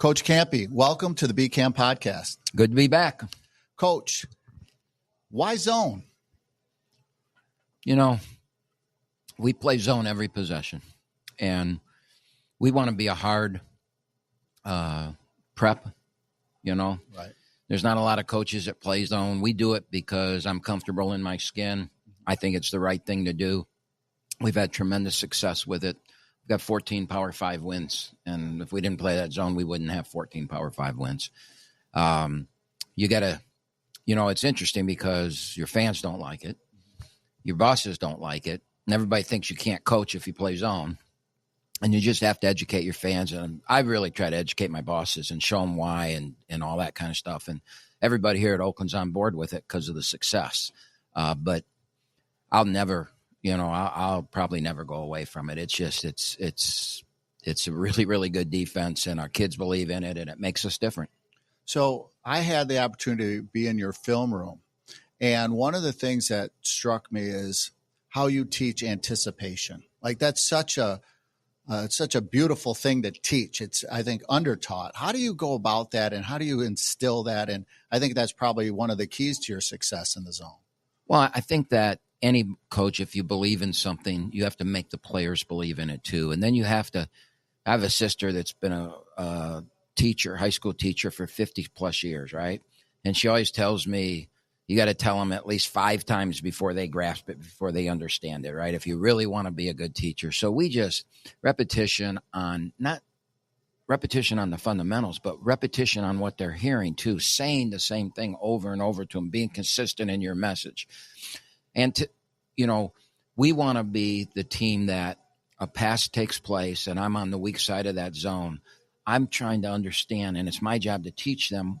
Coach Kampe, welcome to the BCAM podcast. Good to be back. Coach, why zone? You know, we play zone every possession, and we want to be a hard prep, you know. Right. There's not a lot of coaches that play zone. We do it because I'm comfortable in my skin. I think it's the right thing to do. We've had tremendous success with it. We've got 14 Power 5 wins, and if we didn't play that zone, we wouldn't have 14 Power 5 wins. You got to, you know, it's interesting because your fans don't like it. Your bosses don't like it. And everybody thinks you can't coach if you play zone. And you just have to educate your fans. And I really try to educate my bosses and show them why and all that kind of stuff. And everybody here at Oakland's on board with it because of the success. But I'll never, you know, I'll probably never go away from it. It's just, it's a really, really good defense, and our kids believe in it, and it makes us different. So I had the opportunity to be in your film room. And one of the things that struck me is how you teach anticipation. Like that's such a beautiful thing to teach. It's, I think, undertaught. How do you go about that, and how do you instill that? And I think that's probably one of the keys to your success in the zone. Well, I think that any coach, if you believe in something, you have to make the players believe in it too. And then you have to – I have a sister that's been a teacher, high school teacher for 50-plus years, right? And she always tells me, you got to tell them at least 5 times before they grasp it, before they understand it, right? If you really want to be a good teacher. So we just repetition on, not repetition on the fundamentals, but repetition on what they're hearing too, saying the same thing over and over to them, being consistent in your message. And, you know, we want to be the team that a pass takes place and I'm on the weak side of that zone. I'm trying to understand, and it's my job to teach them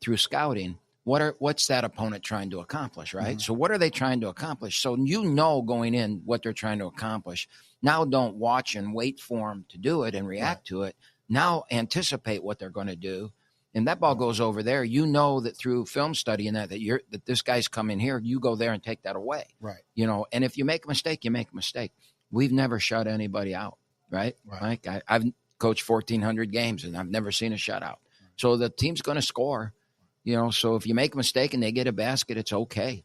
through scouting, what's that opponent trying to accomplish, right? Mm-hmm. So what are they trying to accomplish? So you know going in what they're trying to accomplish. Now don't watch and wait for them to do it and react to it. Now anticipate what they're going to do. And that ball goes over there. You know that through film study and that this guy's coming here, you go there and take that away. Right. You know, and if you make a mistake, you make a mistake. We've never shut anybody out, right? Like I've coached 1,400 games and I've never seen a shutout. Right. So the team's going to score. You know, so if you make a mistake and they get a basket, it's okay.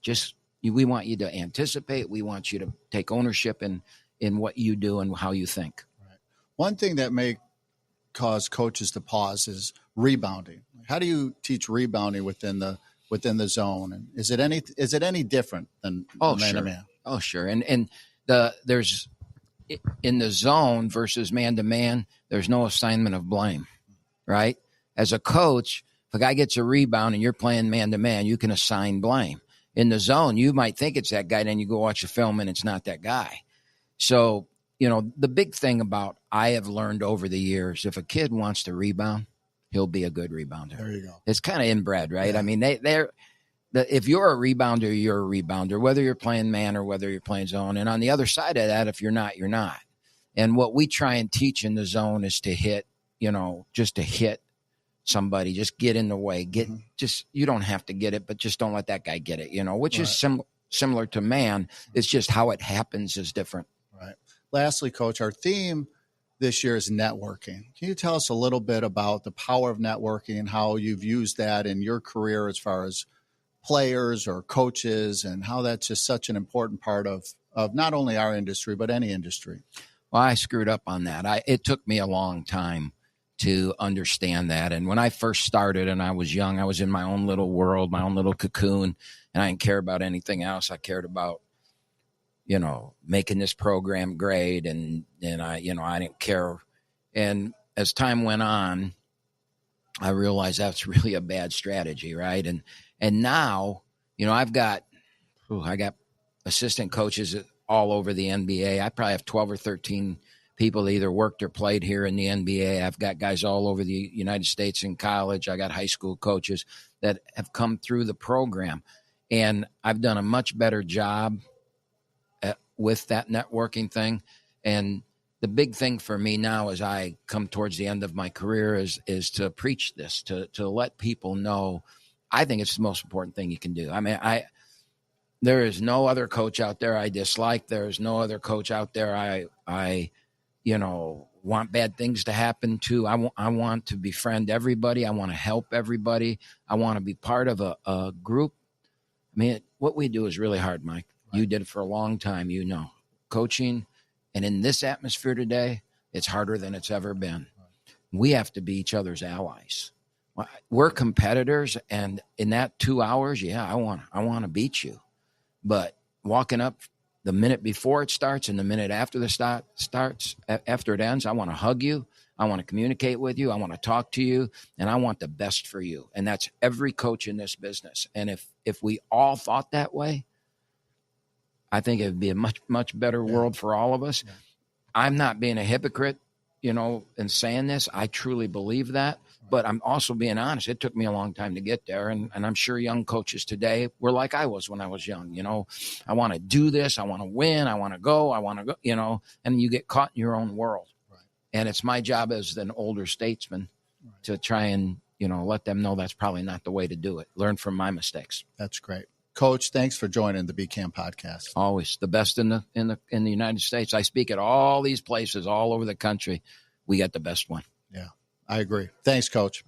We want you to anticipate. We want you to take ownership in what you do and how you think. Right. One thing that may cause coaches to pause is rebounding. How do you teach rebounding within the zone? And is it any different than man to man? Oh, sure. And there's in the zone versus man to man, there's no assignment of blame, right? As a coach, if a guy gets a rebound and you're playing man-to-man, you can assign blame. In the zone, you might think it's that guy, then you go watch the film and it's not that guy. So, you know, the big thing about I have learned over the years, if a kid wants to rebound, he'll be a good rebounder. There you go. It's kind of inbred, right? Yeah. I mean, if you're a rebounder, you're a rebounder, whether you're playing man or whether you're playing zone. And on the other side of that, if you're not, you're not. And what we try and teach in the zone is to hit, you know, just to hit somebody, just get in the way, you don't have to get it, but just don't let that guy get it, you know, which is similar to man. It's just how it happens is different. Right. Lastly, Coach, our theme this year is networking. Can you tell us a little bit about the power of networking and how you've used that in your career as far as players or coaches, and how that's just such an important part of not only our industry, but any industry? Well, I screwed up on that. It took me a long time to understand that. And when I first started and I was young, I was in my own little world, my own little cocoon, and I didn't care about anything else. I cared about, you know, making this program great, and I didn't care. And as time went on, I realized that's really a bad strategy, right? And now, you know, I got assistant coaches all over the NBA. I probably have 12 or 13 people that either worked or played here in the NBA. I've got guys all over the United States in college. I got high school coaches that have come through the program. And I've done a much better job with that networking thing. And the big thing for me now as I come towards the end of my career is to preach this, to let people know. I think it's the most important thing you can do. I mean, there is no other coach out there I dislike. There is no other coach out there I want bad things to happen to. I want to befriend everybody. I want to help everybody. I want to be part of a group. I mean, what we do is really hard, Mike. Right. You did it for a long time, coaching. And in this atmosphere today, it's harder than it's ever been. Right. We have to be each other's allies. We're competitors, and in that 2 hours, I want to beat you. But walking up the minute before it starts and the minute after the starts, after it ends, I want to hug you. I want to communicate with you. I want to talk to you, and I want the best for you. And that's every coach in this business. And if we all thought that way, I think it would be a much, much better world for all of us. Yeah. I'm not being a hypocrite, in saying this. I truly believe that. But I'm also being honest. It took me a long time to get there. And I'm sure young coaches today were like I was when I was young. I want to do this. I want to win. I want to go. And you get caught in your own world. Right. And it's my job as an older statesman to try and, let them know that's probably not the way to do it. Learn from my mistakes. That's great. Coach, thanks for joining the BCAM podcast. Always the best in the United States. I speak at all these places all over the country. We got the best one. Yeah. I agree. Thanks, Coach.